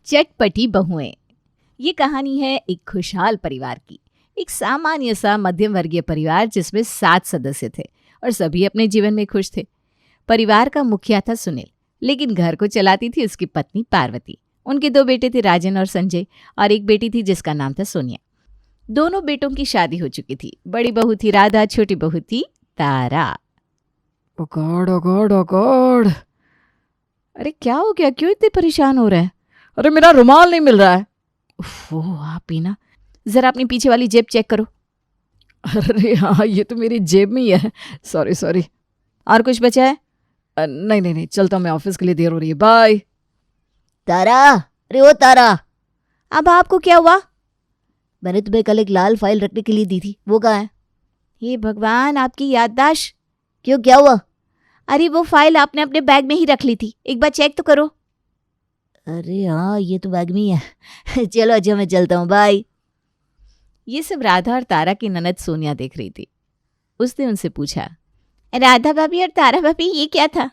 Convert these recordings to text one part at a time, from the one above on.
चटपटी बहुएं। ये कहानी है एक खुशहाल परिवार की। एक सामान्य सा मध्यम वर्गीय परिवार जिसमें 7 सदस्य थे और सभी अपने जीवन में खुश थे। परिवार का मुखिया था सुनील, लेकिन घर को चलाती थी उसकी पत्नी पार्वती। उनके 2 बेटे थे राजन और संजय, और एक बेटी थी जिसका नाम था सोनिया। दोनों बेटों की शादी हो चुकी थी। बड़ी बहू थी राधा, छोटी बहू थी तारा। ओ गॉड ओ गॉड ओ गॉड। अरे क्या हो गया, क्यों इतने परेशान हो रहे हैं? अरे मेरा रुमाल नहीं मिल रहा है। ओह आप ही ना, जरा अपनी पीछे वाली जेब चेक करो। अरे हाँ, ये तो मेरी जेब में ही है। Sorry sorry. और कुछ बचा है? नहीं नहीं नहीं, चलता हूँ, मैं ऑफिस के लिए देर हो रही है। बाय। तारा, अरे ओ तारा, अब आपको क्या हुआ? मैंने तुम्हें कल एक लाल फाइल रखने के लिए दी थी, वो कहाँ है? हे भगवान, आपकी याददाश्त। क्यों, क्या हुआ? अरे वो फाइल आपने अपने बैग में ही रख ली थी, एक बार चेक तो करो। अरे हाँ, ये तो बैग में ही है। चलो अच्छा, मैं चलता हूँ, बाय। ये सब राधा और तारा की ननद सोनिया देख रही थी। उसने उनसे पूछा, राधा भाभी और तारा भाभी, ये क्या था?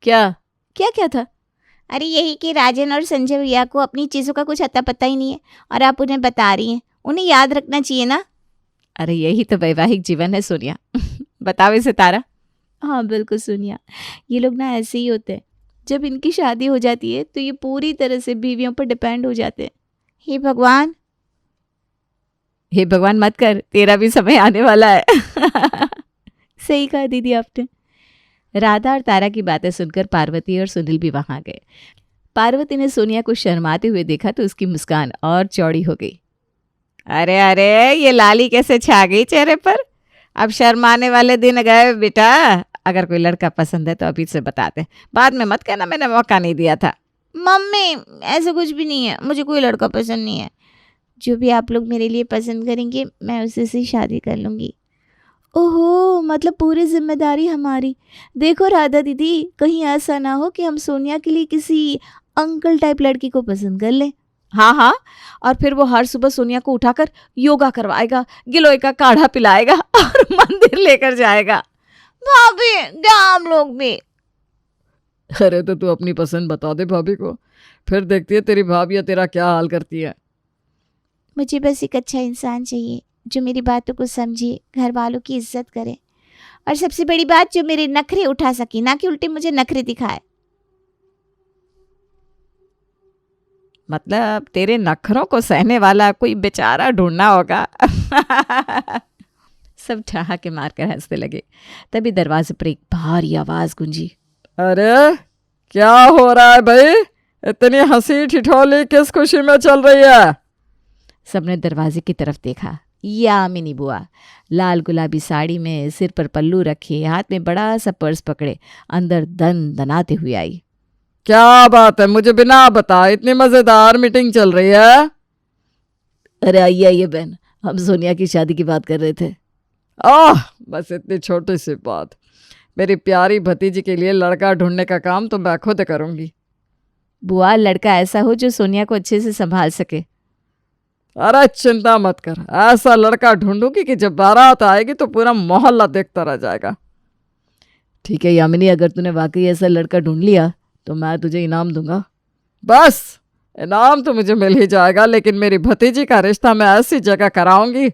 क्या क्या क्या था? अरे यही कि राजन और संजय भैया को अपनी चीज़ों का कुछ अता पता ही नहीं है और आप उन्हें बता रही हैं। उन्हें याद रखना चाहिए ना। अरे यही तो वैवाहिक जीवन है सोनिया। बताओ इसे तारा। हाँ बिल्कुल सोनिया, ये लोग ना ऐसे ही होते हैं। जब इनकी शादी हो जाती है तो ये पूरी तरह से बीवियों पर डिपेंड हो जाते हैं। हे भगवान, हे भगवान मत कर, तेरा भी समय आने वाला है। सही कहा दीदी आपने। राधा और तारा की बातें सुनकर पार्वती और सुनील भी वहां गए। पार्वती ने सोनिया को शर्माते हुए देखा तो उसकी मुस्कान और चौड़ी हो गई। अरे अरे, ये लाली कैसे छा गई चेहरे पर। अब शर्माने वाले दिन गए बेटा। अगर कोई लड़का पसंद है तो अभी से बता दे, बाद में मत कहना मैंने मौका नहीं दिया था। मम्मी ऐसा कुछ भी नहीं है, मुझे कोई लड़का पसंद नहीं है। जो भी आप लोग मेरे लिए पसंद करेंगे मैं उसी से शादी कर लूँगी। ओहो, मतलब पूरी जिम्मेदारी हमारी। देखो राधा दीदी, कहीं ऐसा ना हो कि हम सोनिया के लिए किसी अंकल टाइप लड़की को पसंद कर लें। हाँ हाँ, और फिर वो हर सुबह सोनिया को उठाकर योगा करवाएगा, गिलोय का काढ़ा पिलाएगा और मंदिर लेकर जाएगा। भाभी क्या हम लोग भी? अरे तो तू अपनी पसंद बता दे भाभी को, फिर देखती है तेरी भाभी तेरा क्या हाल करती है। मुझे बस एक अच्छा इंसान चाहिए जो मेरी बातों को समझे, घर वालों की इज्जत करे, और सबसे बड़ी बात जो मेरे नखरे उठा सके, ना कि उल्टे मुझे नखरे दिखाए। मतलब तेरे नखरों को सहने वाला कोई बेचारा ढूंढना होगा। सब ठहाके मारकर हंसने लगे। तभी दरवाजे पर एक भारी आवाज गूंजी। अरे क्या हो रहा है भाई, इतनी हंसी ठिठोली किस खुशी में चल रही है? सबने दरवाजे की तरफ देखा। यामिनी बुआ लाल गुलाबी साड़ी में, सिर पर पल्लू रखे, हाथ में बड़ा सा पर्स पकड़े, अंदर दन दनाते हुए आई। क्या बात है, मुझे बिना बता इतनी मजेदार मीटिंग चल रही है? अरे आइए आइए बहन, हम सोनिया की शादी की बात कर रहे थे। बस इतनी छोटी सी बात। मेरी प्यारी भतीजी के लिए लड़का ढूंढने का काम तो मैं खुद करूंगी। बुआ, लड़का ऐसा हो जो सोनिया को अच्छे से संभाल सके। अरे चिंता मत कर, ऐसा लड़का ढूंढूंगी कि जब बारात आएगी तो पूरा मोहल्ला देखता रह जाएगा। ठीक है यामिनी, अगर तूने वाकई ऐसा लड़का ढूंढ लिया तो मैं तुझे इनाम दूंगा। बस इनाम तो मुझे मिल ही जाएगा, लेकिन मेरी भतीजी का रिश्ता मैं ऐसी जगह कराऊंगी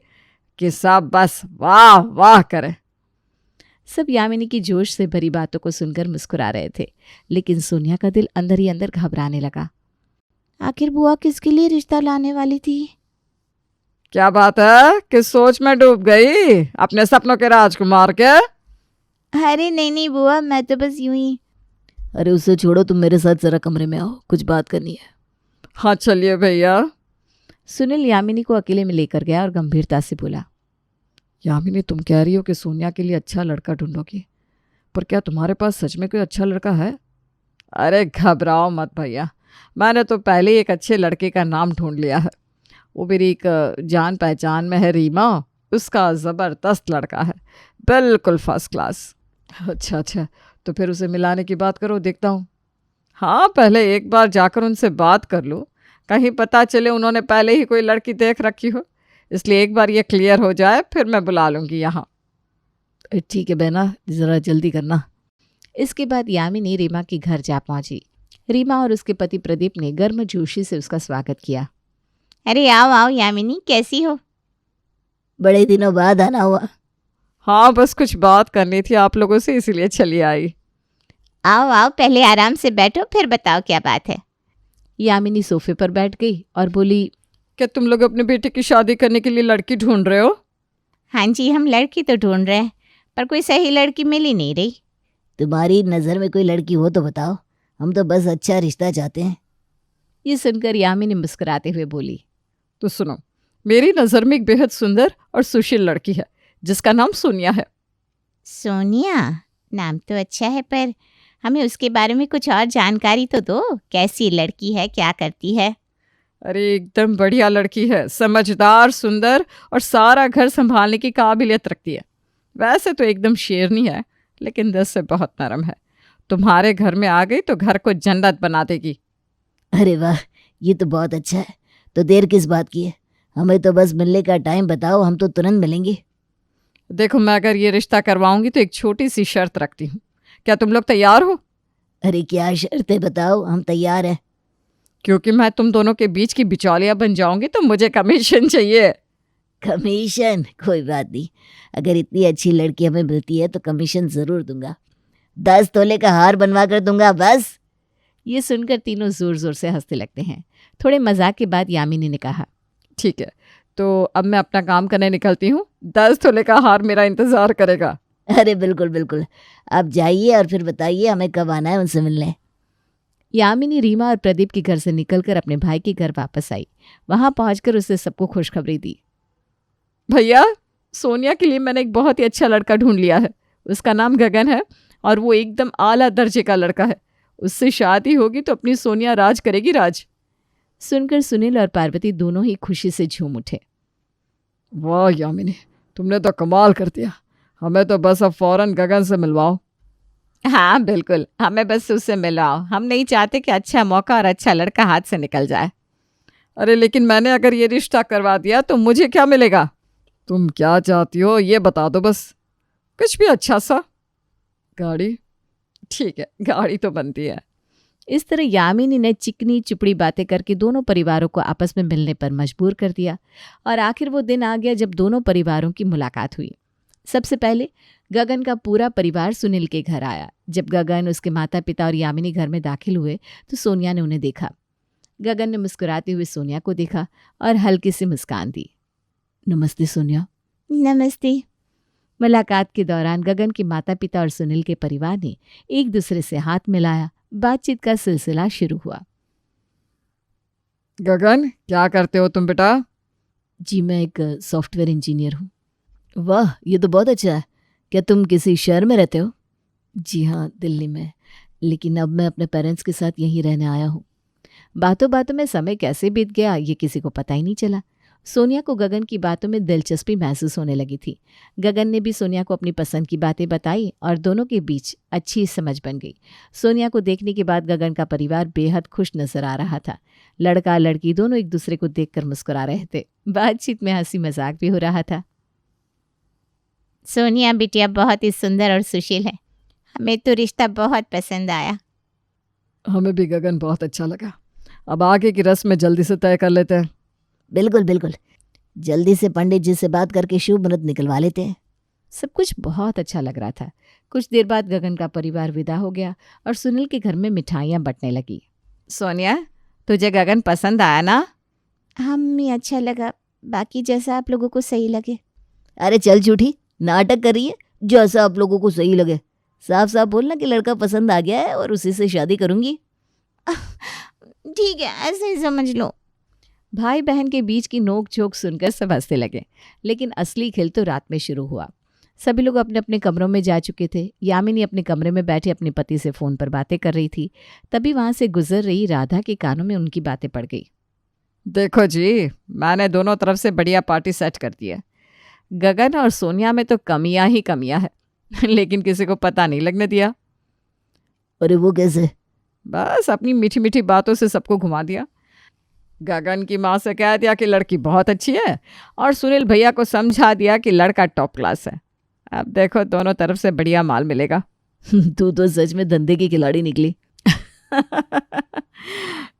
कि सब बस वाह वाह करें। सब यामिनी की जोश से भरी बातों को सुनकर मुस्कुरा रहे थे, लेकिन सोनिया का दिल अंदर ही अंदर घबराने लगा। आखिर बुआ किसके लिए रिश्ता लाने वाली थी? क्या बात है, किस सोच में डूब गई अपने सपनों के राजकुमार के? अरे नहीं नहीं बुआ, मैं तो बस यूं ही। अरे उसे छोड़ो, तुम मेरे साथ जरा कमरे में आओ, कुछ बात करनी है। हाँ चलिए भैया। सुनील यामिनी को अकेले में लेकर गया और गंभीरता से बोला। यामिनी, तुम कह रही हो कि सोनिया के लिए अच्छा लड़का ढूंढोगी, पर क्या तुम्हारे पास सच में कोई अच्छा लड़का है? अरे घबराओ मत भैया, मैंने तो पहले ही एक अच्छे लड़के का नाम ढूंढ लिया है। वो मेरी एक जान पहचान में है, रीमा। उसका ज़बरदस्त लड़का है, बिल्कुल फर्स्ट क्लास। अच्छा अच्छा, तो फिर उसे मिलाने की बात करो, देखता हूँ। हाँ, पहले एक बार जाकर उनसे बात कर लो, कहीं पता चले उन्होंने पहले ही कोई लड़की देख रखी हो। इसलिए एक बार ये क्लियर हो जाए फिर मैं बुला लूँगी यहाँ। ठीक है बहना, ज़रा जल्दी करना। इसके बाद यामिनी रीमा के घर जा पहुंची। रीमा और उसके पति प्रदीप ने गर्मजोशी से उसका स्वागत किया। अरे आओ आओ यामिनी, कैसी हो? बड़े दिनों बाद आना हुआ। हाँ, बस कुछ बात करनी थी आप लोगों से, इसीलिए चली आई। आओ आओ, पहले आराम से बैठो, फिर बताओ क्या बात है। यामिनी सोफे पर बैठ गई और बोली, क्या तुम लोग अपने बेटे की शादी करने के लिए लड़की ढूंढ रहे हो? हाँ जी, हम लड़की तो ढूंढ रहे हैं, पर कोई सही लड़की मिल ही नहीं रही। तुम्हारी नज़र में कोई लड़की हो तो बताओ, हम तो बस अच्छा रिश्ता चाहते हैं। ये सुनकर यामिनी मुस्कुराते हुए बोली, तो सुनो, मेरी नज़र में एक बेहद सुंदर और सुशील लड़की है जिसका नाम सोनिया है। सोनिया? नाम तो अच्छा है, पर हमें उसके बारे में कुछ और जानकारी तो दो। कैसी लड़की है, क्या करती है? अरे एकदम बढ़िया लड़की है, समझदार, सुंदर और सारा घर संभालने की काबिलियत रखती है। वैसे तो एकदम शेरनी है, लेकिन दिल से बहुत नरम है। तुम्हारे घर में आ गई तो घर को जन्नत बना देगी। अरे वाह, ये तो बहुत अच्छा है। तो देर किस बात की है, हमें तो बस मिलने का टाइम बताओ, हम तो तुरंत मिलेंगे। देखो, मैं अगर ये रिश्ता करवाऊंगी तो एक छोटी सी शर्त रखती हूँ। क्या तुम लोग तैयार हो? अरे क्या शर्त है बताओ, हम तैयार हैं। क्योंकि मैं तुम दोनों के बीच की बिचौलिया बन जाऊंगी तो मुझे कमीशन चाहिए। कमीशन? कोई बात नहीं, अगर इतनी अच्छी लड़की हमें मिलती है तो कमीशन ज़रूर दूंगा। 10 तोले का हार बनवा कर दूंगा बस। ये सुनकर तीनों जोर जोर से हंसने लगते हैं। थोड़े मजाक के बाद यामिनी ने कहा, ठीक है, तो अब मैं अपना काम करने निकलती हूँ। 10 तोले का हार मेरा इंतजार करेगा। अरे बिल्कुल बिल्कुल, आप जाइए और फिर बताइए हमें कब आना है उनसे मिलने। यामिनी रीमा और प्रदीप के घर से निकलकर अपने भाई के घर वापस आई। वहां पहुंचकर उसने सबको खुशखबरी दी। भैया, सोनिया के लिए मैंने एक बहुत ही अच्छा लड़का ढूंढ लिया है। उसका नाम गगन है और वो एकदम आला दर्जे का लड़का है। उससे शादी होगी तो अपनी सोनिया राज करेगी, राज। सुनकर सुनील और पार्वती दोनों ही खुशी से झूम उठे। वाह यामिनी, तुमने तो कमाल कर दिया। हमें तो बस अब फौरन गगन से मिलवाओ। हाँ बिल्कुल, हमें बस उससे मिलवाओ। हम नहीं चाहते कि अच्छा मौका और अच्छा लड़का हाथ से निकल जाए। अरे लेकिन मैंने अगर ये रिश्ता करवा दिया तो मुझे क्या मिलेगा? तुम क्या चाहती हो ये बता दो बस। कुछ भी अच्छा सा। गाड़ी? ठीक है, गाड़ी तो बनती है। इस तरह यामिनी ने चिकनी चुपड़ी बातें करके दोनों परिवारों को आपस में मिलने पर मजबूर कर दिया और आखिर वो दिन आ गया जब दोनों परिवारों की मुलाकात हुई। सबसे पहले गगन का पूरा परिवार सुनील के घर आया। जब गगन, उसके माता पिता और यामिनी घर में दाखिल हुए तो सोनिया ने उन्हें देखा। गगन ने मुस्कुराते हुए सोनिया को देखा और हल्की सी मुस्कान दी। नमस्ते सोनिया। नमस्ते। मुलाकात के दौरान गगन के माता पिता और सुनील के परिवार ने एक दूसरे से हाथ मिलाया। बातचीत का सिलसिला शुरू हुआ। गगन, क्या करते हो तुम बेटा? जी मैं एक सॉफ्टवेयर इंजीनियर हूँ। वाह, ये तो बहुत अच्छा है। क्या तुम किसी शहर में रहते हो? जी हाँ, दिल्ली में, लेकिन अब मैं अपने पेरेंट्स के साथ यहीं रहने आया हूँ। बातों बातों में समय कैसे बीत गया ये किसी को पता ही नहीं चला। सोनिया को गगन की बातों में दिलचस्पी महसूस होने लगी थी। गगन ने भी सोनिया को अपनी पसंद की बातें बताई और दोनों के बीच अच्छी समझ बन गई। सोनिया को देखने के बाद गगन का परिवार बेहद खुश नजर आ रहा था। लड़का लड़की दोनों एक दूसरे को देखकर मुस्कुरा रहे थे। बातचीत में हंसी मजाक भी हो रहा था। सोनिया बिटिया बहुत ही सुंदर और सुशील है। हमें तो रिश्ता बहुत पसंद आया। हमें भी गगन बहुत अच्छा लगा। अब आगे की रस्म जल्दी से तय कर लेते हैं। बिल्कुल बिल्कुल, जल्दी से पंडित जी से बात करके शुभ मुहूर्त निकलवा लेते हैं। सब कुछ बहुत अच्छा लग रहा था। कुछ देर बाद गगन का परिवार विदा हो गया और सुनील के घर में मिठाइयाँ बंटने लगी। सोनिया, तुझे गगन पसंद आया ना? हमें अच्छा लगा, बाकी जैसा आप लोगों को सही लगे। अरे चल झूठी, नाटक कर रही है। जैसा आप लोगों को सही लगे। साफ साफ बोलना कि लड़का पसंद आ गया है और उसी से शादी करूंगी। ठीक है, ऐसे ही समझ लो। भाई बहन के बीच की नोक झोंक सुनकर सब हंसने लगे, लेकिन असली खेल तो रात में शुरू हुआ। सभी लोग अपने अपने कमरों में जा चुके थे। यामिनी अपने कमरे में बैठे अपने पति से फ़ोन पर बातें कर रही थी। तभी वहां से गुजर रही राधा के कानों में उनकी बातें पड़ गई। देखो जी, मैंने दोनों तरफ से बढ़िया पार्टी सेट कर दी है। गगन और सोनिया में तो कमियां ही कमियां है, लेकिन किसी को पता नहीं लगने दिया। अरे वो कैसे? बस अपनी मीठी मीठी बातों से सबको घुमा दिया। गगन की माँ से कह दिया कि लड़की बहुत अच्छी है और सुनील भैया को समझा दिया कि लड़का टॉप क्लास है। अब देखो दोनों तरफ से बढ़िया माल मिलेगा। तू तो सच में धंधे की खिलाड़ी निकली।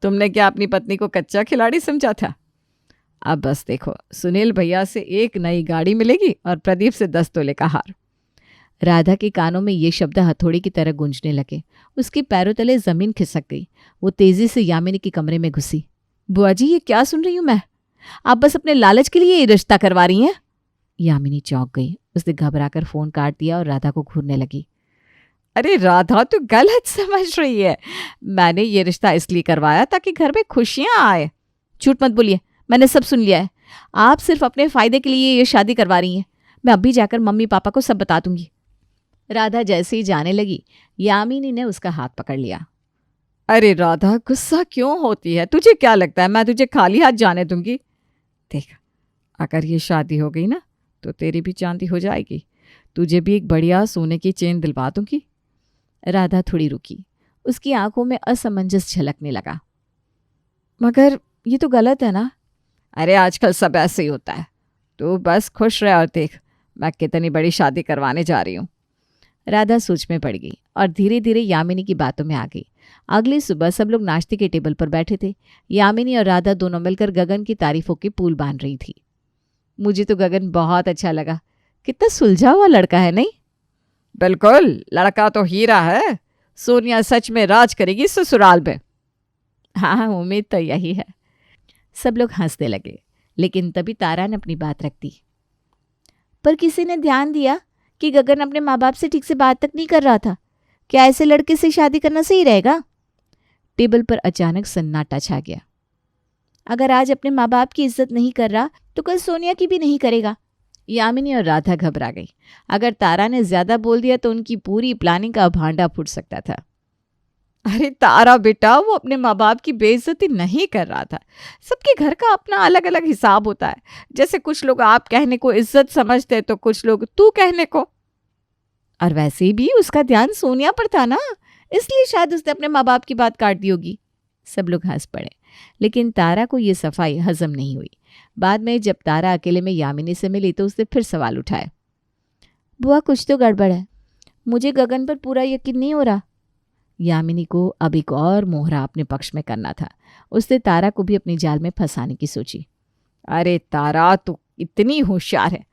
तुमने क्या अपनी पत्नी को कच्चा खिलाड़ी समझा था? अब बस देखो, सुनील भैया से एक नई गाड़ी मिलेगी और प्रदीप से 10 तोले का हार। राधा के कानों में ये शब्द हथौड़ी की तरह गूंजने लगे। उसके पैरों तले जमीन खिसक गई। वो तेजी से यामिनी के कमरे में घुसी। बुआ जी, ये क्या सुन रही हूं मैं? आप बस अपने लालच के लिए ये रिश्ता करवा रही हैं? यामिनी चौंक गई। उसने घबराकर फोन काट दिया और राधा को घूरने लगी। अरे राधा, तू गलत समझ रही है। मैंने ये रिश्ता इसलिए करवाया ताकि घर में खुशियां आए। झूठ मत बोलिए, मैंने सब सुन लिया है। आप सिर्फ अपने फायदे के लिए ये शादी करवा रही हैं। मैं अभी जाकर मम्मी पापा को सब बता दूंगी। राधा जैसे ही जाने लगी, यामिनी ने उसका हाथ पकड़ लिया। अरे राधा, गुस्सा क्यों होती है? तुझे क्या लगता है मैं तुझे खाली हाथ जाने दूंगी? देख, अगर ये शादी हो गई ना तो तेरी भी चांदी हो जाएगी। तुझे भी एक बढ़िया सोने की चेन दिलवा दूंगी। राधा थोड़ी रुकी। उसकी आंखों में असमंजस झलकने लगा। मगर ये तो गलत है ना? अरे आजकल सब ऐसे ही होता है। तू बस खुश रह और देख मैं कितनी बड़ी शादी करवाने जा रही हूँ। राधा सोच में पड़ गई और धीरे धीरे यामिनी की बातों में आ गई। अगली सुबह सब लोग नाश्ते के टेबल पर बैठे थे। यामिनी और राधा दोनों मिलकर गगन की तारीफों के पुल बांध रही थी। मुझे तो गगन बहुत अच्छा लगा। कितना सुलझा हुआ लड़का है, नहीं? बिल्कुल, लड़का तो हीरा है। सोनिया सच में राज करेगी ससुराल में। हाँ, उम्मीद तो यही है। सब लोग हंसने लगे, लेकिन तभी तारा ने अपनी बात रख दी। पर किसी ने ध्यान दिया कि गगन अपने माँ बाप से ठीक से बात तक नहीं कर रहा था। क्या ऐसे लड़के से शादी करना सही रहेगा? टेबल पर अचानक सन्नाटा छा गया। अगर आज अपने माँ बाप की इज्जत नहीं कर रहा तो कल सोनिया की भी नहीं करेगा। यामिनी और राधा घबरा गई। अगर तारा ने ज्यादा बोल दिया तो उनकी पूरी प्लानिंग का भांडा फूट सकता था। अरे तारा बेटा, वो अपने माँ बाप की बेइज्जती नहीं कर रहा था। सबके घर का अपना अलग अलग हिसाब होता है। जैसे कुछ लोग आप कहने को इज्जत समझते तो कुछ लोग तू कहने को। और वैसे भी उसका ध्यान सोनिया पर था ना, इसलिए शायद उसने अपने माँ बाप की बात काट दी होगी। सब लोग हंस पड़े, लेकिन तारा को ये सफाई हजम नहीं हुई। बाद में जब तारा अकेले में यामिनी से मिली तो उसने फिर सवाल उठाया। बुआ, कुछ तो गड़बड़ है। मुझे गगन पर पूरा यकीन नहीं हो रहा। यामिनी को अब एक और मोहरा अपने पक्ष में करना था। उसने तारा को भी अपनी जाल में फंसाने की सोची। अरे तारा, तू इतनी होशियार है।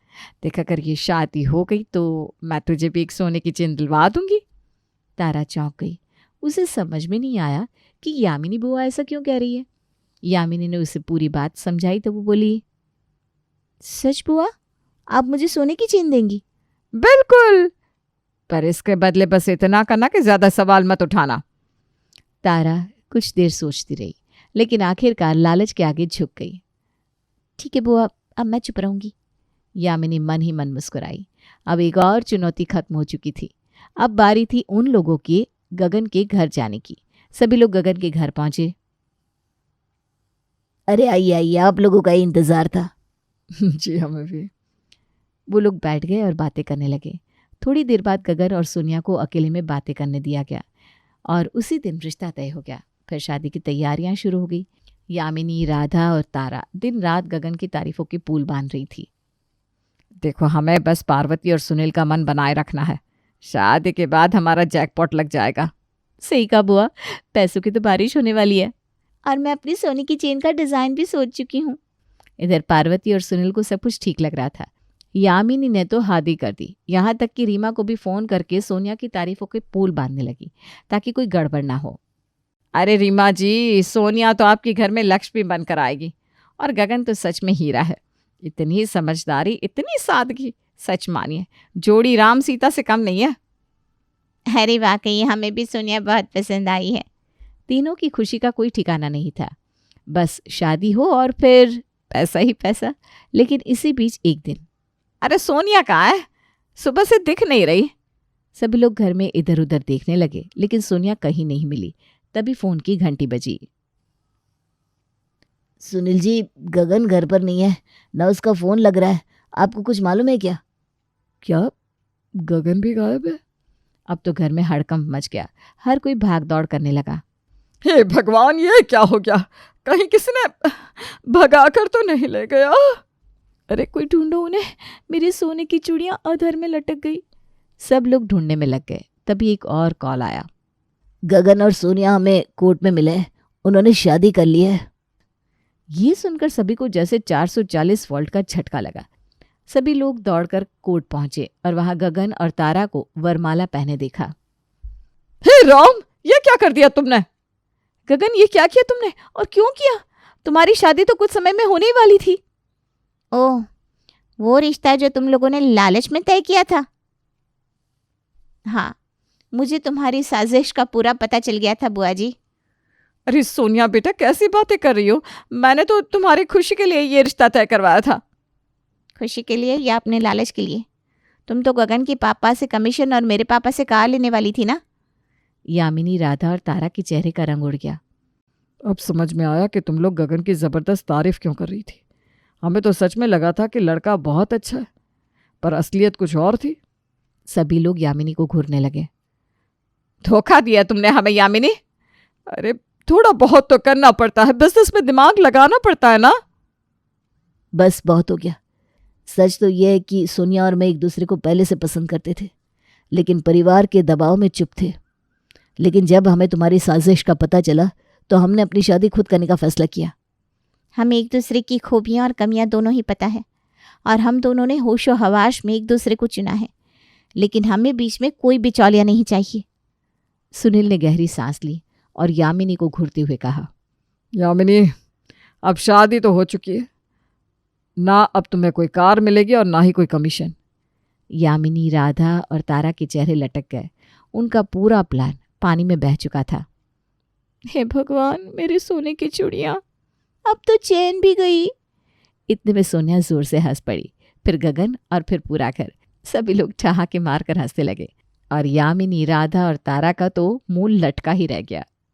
देख, अगर ये शादी हो गई तो मैं तुझे भी एक सोने की चेन दिलवा दूंगी। तारा चौंक गई। उसे समझ में नहीं आया कि यामिनी बुआ ऐसा क्यों कह रही है। यामिनी ने उसे पूरी बात समझाई तो वो बोली, सच बुआ, आप मुझे सोने की चेन देंगी? बिल्कुल, पर इसके बदले बस इतना करना कि ज्यादा सवाल मत उठाना। तारा कुछ देर सोचती रही, लेकिन आखिरकार लालच के आगे झुक गई। ठीक है बुआ, अब मैं चुप रहूंगी। यामिनी मन ही मन मुस्कुराई। अब एक और चुनौती खत्म हो चुकी थी। अब बारी थी उन लोगों की गगन के घर जाने की। सभी लोग गगन के घर पहुंचे। अरे आइए आइए, आप लोगों का ही इंतजार था। जी हमें भी। वो लोग बैठ गए और बातें करने लगे। थोड़ी देर बाद गगन और सोनिया को अकेले में बातें करने दिया गया और उसी दिन रिश्ता तय हो गया। फिर शादी की तैयारियां शुरू हो गई। यामिनी, राधा और तारा दिन रात गगन की तारीफों के पुल बांध रही थी। देखो, हमें बस पार्वती और सुनील का मन बनाए रखना है। शादी के बाद हमारा जैकपॉट लग जाएगा। सही कहा बुआ, पैसों की तो बारिश होने वाली है। और मैं अपनी सोने की चेन का डिजाइन भी सोच चुकी हूँ। इधर पार्वती और सुनील को सब कुछ ठीक लग रहा था। यामिनी ने तो हादी कर दी। यहाँ तक कि रीमा को भी फोन करके सोनिया की तारीफों के पुल बांधने लगी ताकि कोई गड़बड़ ना हो। अरे रीमा जी, सोनिया तो आपके घर में लक्ष्मी बनकर आएगी और गगन तो सच में हीरा है। इतनी समझदारी, इतनी सादगी, सच मानिए जोड़ी राम सीता से कम नहीं है। अरे वाकई हमें भी सोनिया बहुत पसंद आई है। तीनों की खुशी का कोई ठिकाना नहीं था। बस शादी हो और फिर पैसा ही पैसा। लेकिन इसी बीच एक दिन, अरे सोनिया कहाँ है? सुबह से दिख नहीं रही। सभी लोग घर में इधर उधर देखने लगे, लेकिन सोनिया कहीं नहीं मिली। तभी फोन की घंटी बजी। सुनील जी, गगन घर पर नहीं है, ना उसका फोन लग रहा है। आपको कुछ मालूम है क्या? क्या गगन भी गायब है? अब तो घर में हड़कंप मच गया। हर कोई भाग दौड़ करने लगा। हे भगवान, ये क्या हो गया? कहीं किसने भगा कर तो नहीं ले गया? अरे कोई ढूंढो उन्हें, मेरी सोने की चूड़ियां अधर में लटक गई। सब लोग ढूंढने में लग गए। तभी एक और कॉल आया। गगन और सोनिया हमें कोर्ट में मिले, उन्होंने शादी कर ली है। ये सुनकर सभी को जैसे 440 वोल्ट का झटका लगा। सभी लोग दौड़कर कोर्ट पहुंचे और वहां गगन और तारा को वरमाला पहने देखा। हे राम, ये क्या कर दिया तुमने? गगन, ये क्या किया तुमने और क्यों किया? तुम्हारी शादी तो कुछ समय में होने ही वाली थी। ओह, वो रिश्ता जो तुम लोगों ने लालच में तय किया था। हाँ, मुझे तुम्हारी साजिश का पूरा पता चल गया था बुआ जी। अरे सोनिया बेटा, कैसी बातें कर रही हो? मैंने तो तुम्हारी खुशी के लिए ये रिश्ता तय करवाया था। खुशी के लिए या अपने लालच के लिए? तुम तो गगन के पापा से कमीशन और मेरे पापा से कार लेने वाली थी ना। यामिनी, राधा और तारा के चेहरे का रंग उड़ गया। अब समझ में आया कि तुम लोग गगन की जबरदस्त तारीफ क्यों कर रही थी। हमें तो सच में लगा था कि लड़का बहुत अच्छा है, पर असलियत कुछ और थी। सभी लोग यामिनी को घूरने लगे। धोखा दिया तुमने हमें यामिनी। अरे थोड़ा बहुत तो करना पड़ता है, बिजनेस में दिमाग लगाना पड़ता है ना। बस बहुत हो गया। सच तो यह है कि सोनिया और मैं एक दूसरे को पहले से पसंद करते थे, लेकिन परिवार के दबाव में चुप थे। लेकिन जब हमें तुम्हारी साजिश का पता चला तो हमने अपनी शादी खुद करने का फैसला किया। हमें एक दूसरे की खूबियां और कमियां दोनों ही पता है और हम दोनों ने होशो हवाश में एक दूसरे को चुना है, लेकिन हमें बीच में कोई बिचौलिया नहीं चाहिए। सुनील ने गहरी सांस ली और यामिनी को घूरते हुए कहा, यामिनी, अब शादी तो हो चुकी है ना, अब तुम्हें कोई कार मिलेगी और ना ही कोई कमीशन। यामिनी, राधा और तारा के चेहरे लटक गए। उनका पूरा प्लान पानी में बह चुका था। हे भगवान, मेरे सोने की चूड़ियां, अब तो चैन भी गई। इतने में सोनिया जोर से हंस पड़ी, फिर गगन और फिर पूरा घर। सभी लोग ठहाके मारकर हंसने लगे और यामिनी, राधा और तारा का तो मुंह लटका ही रह गया।